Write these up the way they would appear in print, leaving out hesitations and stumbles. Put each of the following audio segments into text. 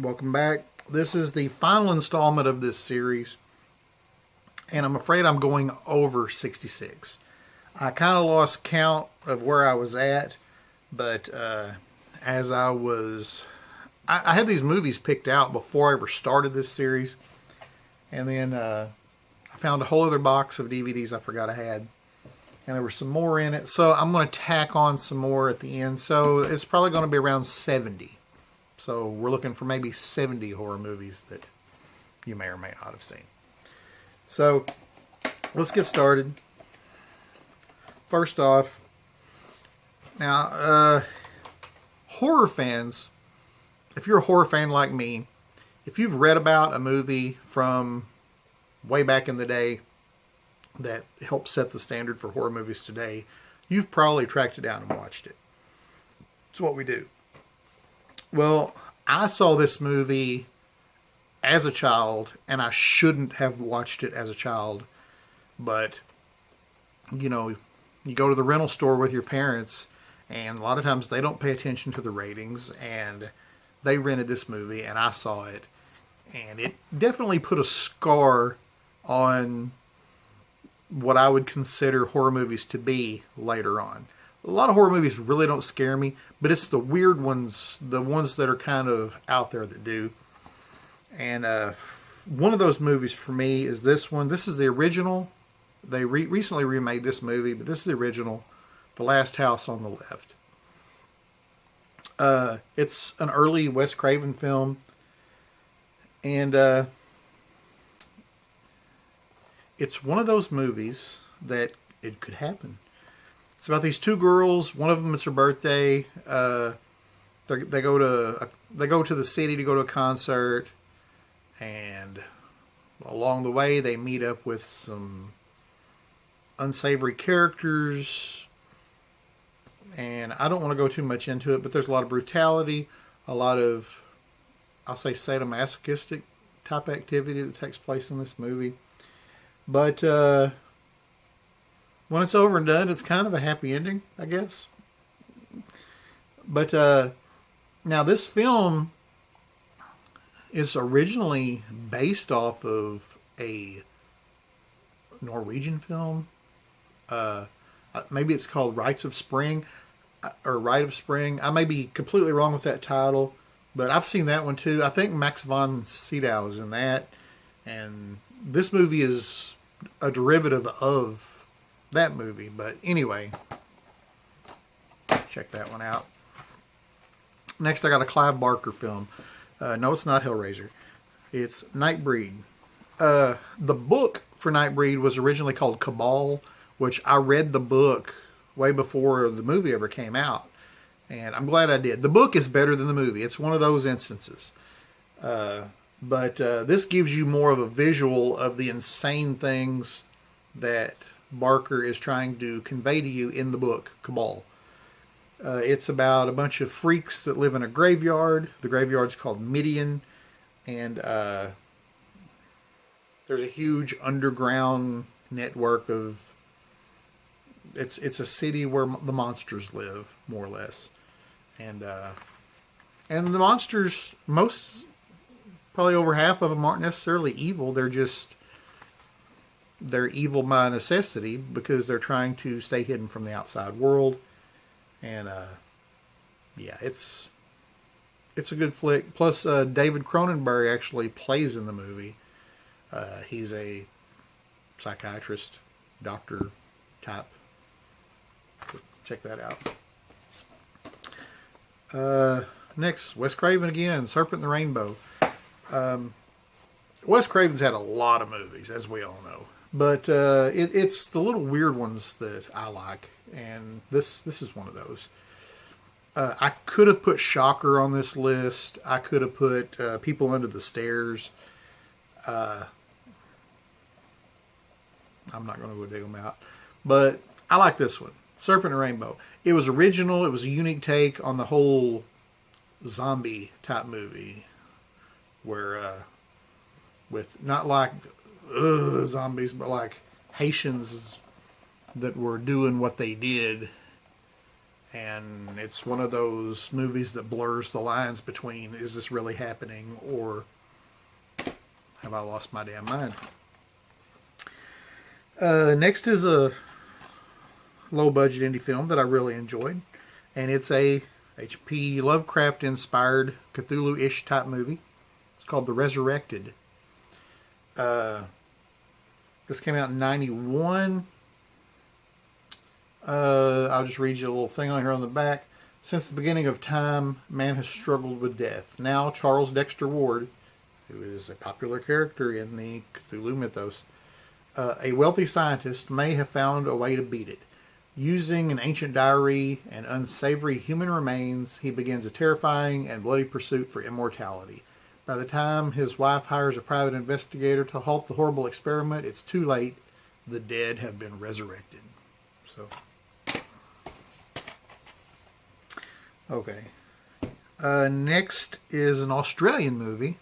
Welcome back. This is the final installment of this series, and I'm afraid I'm going over 66. I kind of lost count of where I was at, but as I had these movies picked out before I ever started this series, and then I found a whole other box of DVDs I forgot I had, and there were some more in it, so I'm going to tack on some more at the end, so it's probably going to be around 70. So we're looking for maybe 70 horror movies that you may or may not have seen. So let's get started. First off, now horror fans, if you're a horror fan like me, if you've read about a movie from way back in the day that helped set the standard for horror movies today, you've probably tracked it down and watched it. It's what we do. Well, I saw this movie as a child, and I shouldn't have watched it as a child, but, you know, you go to the rental store with your parents, and a lot of times they don't pay attention to the ratings, and they rented this movie, and I saw it, and it definitely put a scar on what I would consider horror movies to be later on. A lot of horror movies really don't scare me, but it's the weird ones, the ones that are kind of out there that do. And one of those movies for me is this one. This is the original. They recently remade this movie, but this is the original, The Last House on the Left. It's an early Wes Craven film, and it's one of those movies that it could happen. It's about these two girls. One of them, it's her birthday. They go to the city to go to a concert, and along the way they meet up with some unsavory characters. And I don't want to go too much into it, but there's a lot of brutality, a lot of, I'll say, sadomasochistic type activity that takes place in this movie. But when it's over and done, it's kind of a happy ending, I guess. But now this film is originally based off of a Norwegian film. Maybe it's called Rites of Spring, or Rite of Spring. I may be completely wrong with that title, but I've seen that one too. I think Max von Sydow is in that, and this movie is a derivative of that movie. But anyway, check that one out. Next, I got a Clive Barker film. No, it's not Hellraiser. It's Nightbreed. The book for Nightbreed was originally called Cabal, which I read the book way before the movie ever came out, and I'm glad I did. The book is better than the movie. It's one of those instances. But this gives you more of a visual of the insane things that Barker is trying to convey to you in the book, Cabal. It's about a bunch of freaks that live in a graveyard. The graveyard's called Midian, and there's a huge underground network of... It's a city where the monsters live, more or less. And the monsters, probably over half of them aren't necessarily evil. They're evil by necessity because they're trying to stay hidden from the outside world. And yeah, it's a good flick. Plus, David Cronenberg actually plays in the movie. He's a psychiatrist, doctor type. Check that out. Next, Wes Craven again, Serpent and the Rainbow. Wes Craven's had a lot of movies, as we all know. But it's the little weird ones that I like, and this is one of those. I could have put Shocker on this list. I could have put People Under the Stairs. I'm not going to go dig them out. But I like this one, Serpent and Rainbow. It was original. It was a unique take on the whole zombie type movie, where with not like zombies, but like Haitians that were doing what they did, And it's one of those movies that blurs the lines between, is this really happening, or have I lost my damn mind? Next is a low-budget indie film that I really enjoyed. And it's a H.P. Lovecraft-inspired Cthulhu-ish type movie. It's called The Resurrected. This came out in 91. I'll just read you a little thing on here on the back. Since the beginning of time, man has struggled with death. Now, Charles Dexter Ward, who is a popular character in the Cthulhu mythos, a wealthy scientist, may have found a way to beat it. Using an ancient diary and unsavory human remains, he begins a terrifying and bloody pursuit for immortality. By the time his wife hires a private investigator to halt the horrible experiment, it's too late. The dead have been resurrected. So, okay. Next is an Australian movie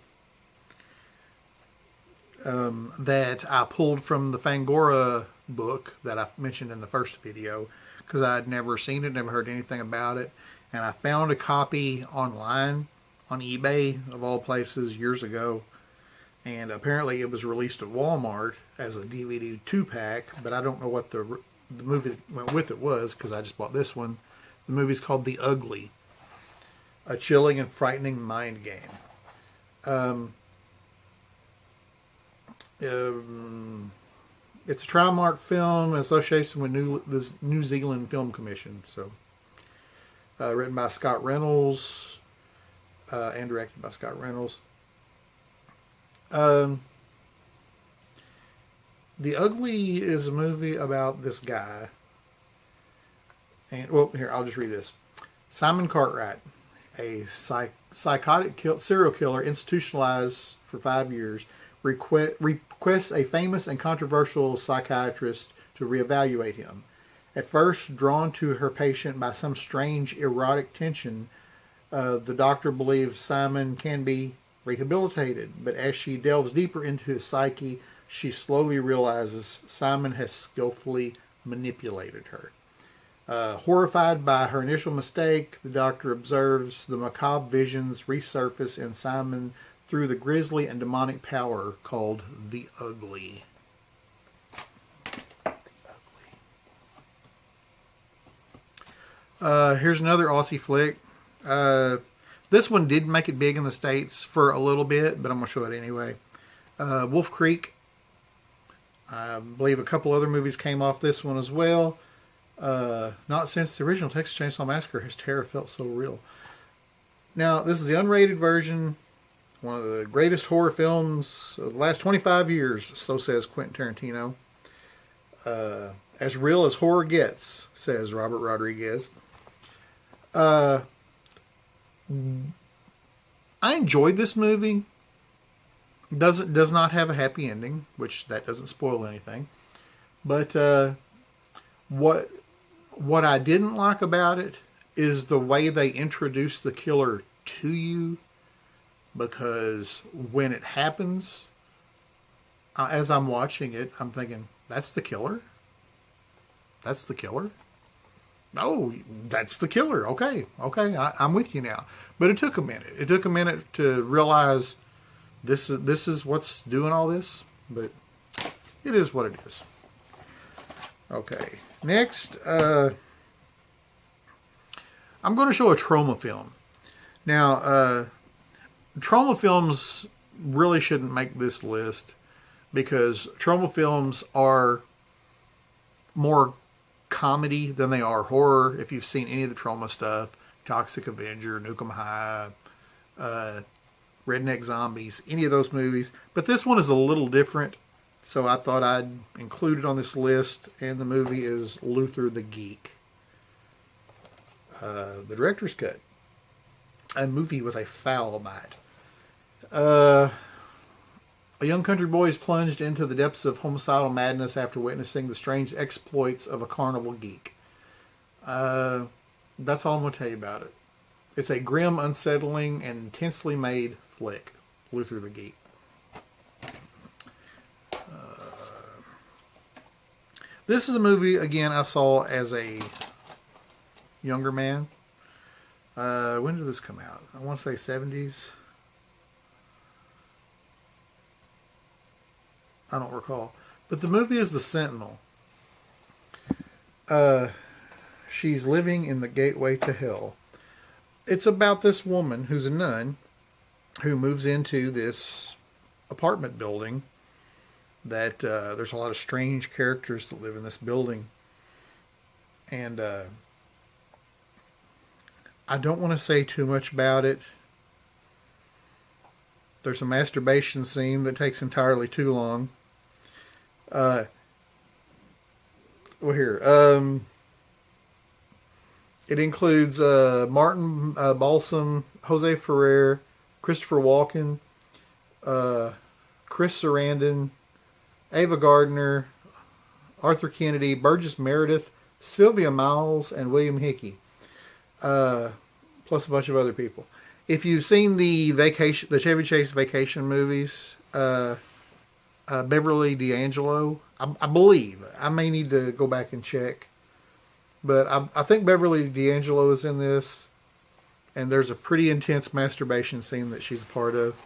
that I pulled from the Fangora book that I mentioned in the first video, because I had never seen it, never heard anything about it, and I found a copy online on eBay of all places years ago, and apparently it was released at Walmart as a DVD 2-pack, but I don't know what the movie that went with it was, because I just bought this one. The movie's called The Ugly, a chilling and frightening mind game. It's a Trimark film in association with the New Zealand Film Commission. So, written by Scott Reynolds and directed by Scott Reynolds. The Ugly is a movie about this guy. And well, here, I'll just read this. Simon Cartwright, a psychotic serial killer institutionalized for 5 years, requests a famous and controversial psychiatrist to reevaluate him. At first drawn to her patient by some strange erotic tension, the doctor believes Simon can be rehabilitated, but as she delves deeper into his psyche, she slowly realizes Simon has skillfully manipulated her. Horrified by her initial mistake, the doctor observes the macabre visions resurface in Simon through the grisly and demonic power called the Ugly. Here's another Aussie flick. This one did make it big in the States for a little bit, but I'm going to show it anyway. Wolf Creek. I believe a couple other movies came off this one as well. Not since the original Texas Chainsaw Massacre has terror felt so real. Now, this is the unrated version. One of the greatest horror films of the last 25 years, so says Quentin Tarantino. As real as horror gets, says Robert Rodriguez. I enjoyed this movie. Does not have a happy ending, which that doesn't spoil anything. But what I didn't like about it is the way they introduce the killer to you. Because when it happens, as I'm watching it, I'm thinking, that's the killer? That's the killer? No, that's the killer. Okay, I'm with you now. But it took a minute. It took a minute to realize this is what's doing all this. But it is what it is. Okay, next, I'm going to show a trauma film. Now, trauma films really shouldn't make this list because trauma films are more comedy than they are horror. If you've seen any of the trauma stuff, Toxic Avenger, Nukem High, Redneck Zombies, any of those movies. But this one is a little different, so I thought I'd include it on this list, and the movie is Luther the Geek. The director's cut. A movie with a foul bite. A young country boy is plunged into the depths of homicidal madness after witnessing the strange exploits of a carnival geek. That's all I'm going to tell you about it. It's a grim, unsettling, and intensely made flick. Luther the Geek. This is a movie, again, I saw as a younger man. When did this come out? I want to say 70s. I don't recall. But the movie is The Sentinel. She's living in the gateway to hell. It's about this woman who's a nun who moves into this apartment building that there's a lot of strange characters that live in this building. And I don't want to say too much about it. There's a masturbation scene that takes entirely too long. Well, here. It includes Martin Balsam, Jose Ferrer, Christopher Walken, Chris Sarandon, Ava Gardner, Arthur Kennedy, Burgess Meredith, Sylvia Miles, and William Hickey, plus a bunch of other people. If you've seen the Chevy Chase vacation movies, Beverly D'Angelo, I believe, I may need to go back and check, but I think Beverly D'Angelo is in this, and there's a pretty intense masturbation scene that she's a part of.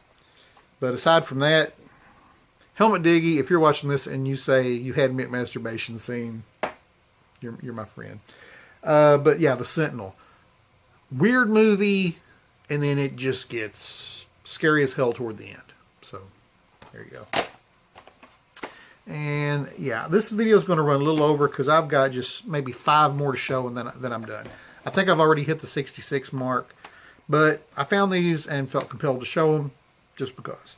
But aside from that, Helmet Diggy, if you're watching this and you say you had me at masturbation scene, you're my friend. But yeah, The Sentinel. Weird movie, and then it just gets scary as hell toward the end. So, there you go. And yeah, this video is going to run a little over because I've got just maybe 5 more to show and then I'm done. I think I've already hit the 66 mark, but I found these and felt compelled to show them just because.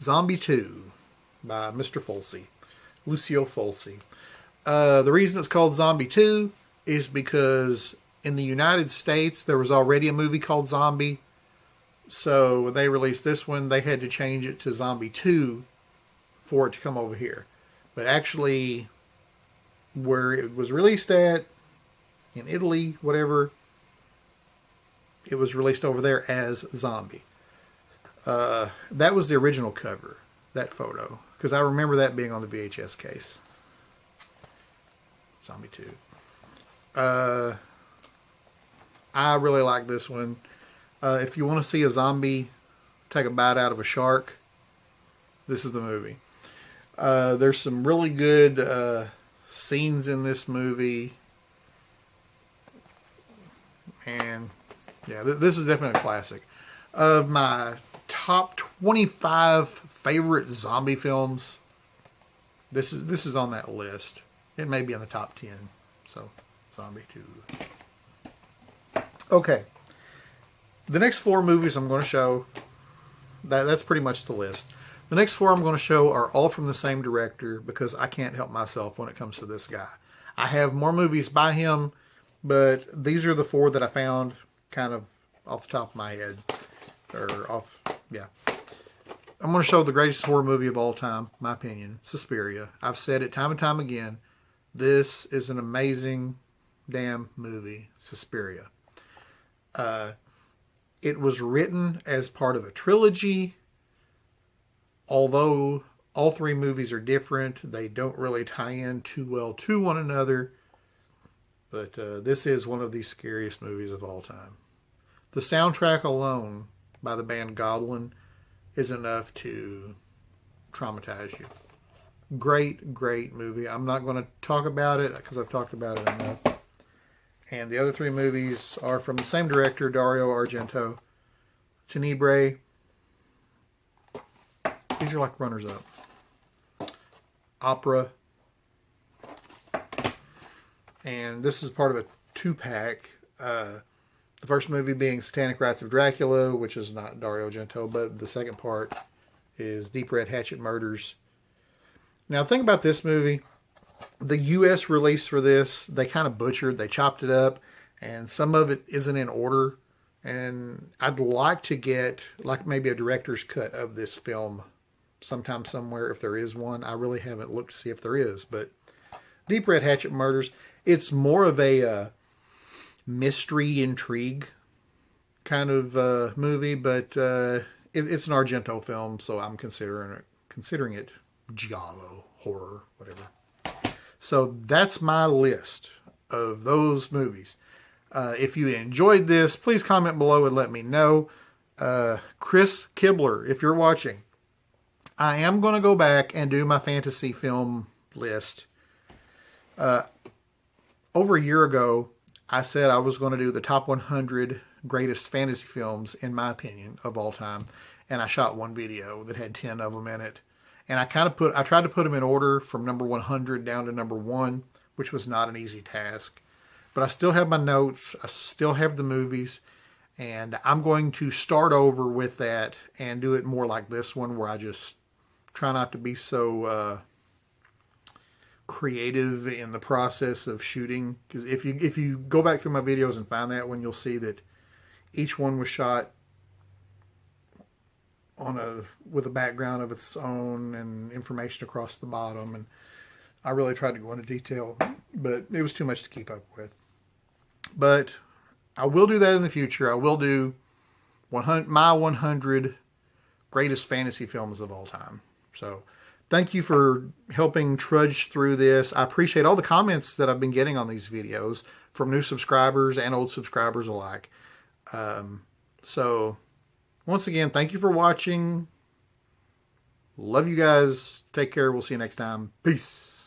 Zombie 2 by Mr. Fulci, Lucio Fulci. The reason it's called Zombie 2 is because in the United States there was already a movie called Zombie. So when they released this one, they had to change it to Zombie 2 for it to come over here. But actually, where it was released at, in Italy, whatever, it was released over there as Zombie. That was the original cover, that photo, because I remember that being on the VHS case. Zombie 2. I really like this one. If you want to see a zombie take a bite out of a shark, this is the movie. There's some really good scenes in this movie. And yeah, this is definitely a classic. Of my top 25 favorite zombie films, this is on that list. It may be in the top 10. So, Zombie 2. Okay. The next 4 movies I'm going to show, that's pretty much the list. The next 4 I'm going to show are all from the same director because I can't help myself when it comes to this guy. I have more movies by him, but these are the 4 that I found kind of off the top of my head. Yeah. I'm going to show the greatest horror movie of all time, my opinion, Suspiria. I've said it time and time again. This is an amazing damn movie, Suspiria. It was written as part of a trilogy. Although all 3 movies are different, they don't really tie in too well to one another. But this is one of the scariest movies of all time. The soundtrack alone by the band Goblin is enough to traumatize you. Great, great movie. I'm not going to talk about it because I've talked about it enough. And the other 3 movies are from the same director, Dario Argento. Tenebrae. These are like runners-up. Opera. And this is part of a 2-pack. The first movie being Satanic Rites of Dracula, which is not Dario Argento, but the second part is Deep Red Hatchet Murders. Now, think about this movie. The U.S. release for this, they kind of butchered. They chopped it up, and some of it isn't in order. And I'd like to get, like, maybe a director's cut of this film sometime somewhere, if there is one. I really haven't looked to see if there is. But Deep Red Hatchet Murders, it's more of a mystery intrigue kind of movie, but it's an Argento film, so I'm considering it giallo, horror, whatever. So that's my list of those movies. If you enjoyed this, please comment below and let me know. Chris Kibler, if you're watching, I am going to go back and do my fantasy film list. Over a year ago, I said I was going to do the top 100 greatest fantasy films, in my opinion, of all time. And I shot one video that had 10 of them in it. And I tried to put them in order from number 100 down to number 1, which was not an easy task. But I still have my notes. I still have the movies. And I'm going to start over with that and do it more like this one, where I just try not to be so creative in the process of shooting. Because if you go back through my videos and find that one, you'll see that each one was shot with a background of its own and information across the bottom. And I really tried to go into detail, but it was too much to keep up with. But I will do that in the future. I will do my 100 greatest fantasy films of all time. So thank you for helping trudge through this. I appreciate all the comments that I've been getting on these videos from new subscribers and old subscribers alike. So once again, thank you for watching. Love you guys. Take care. We'll see you next time. Peace.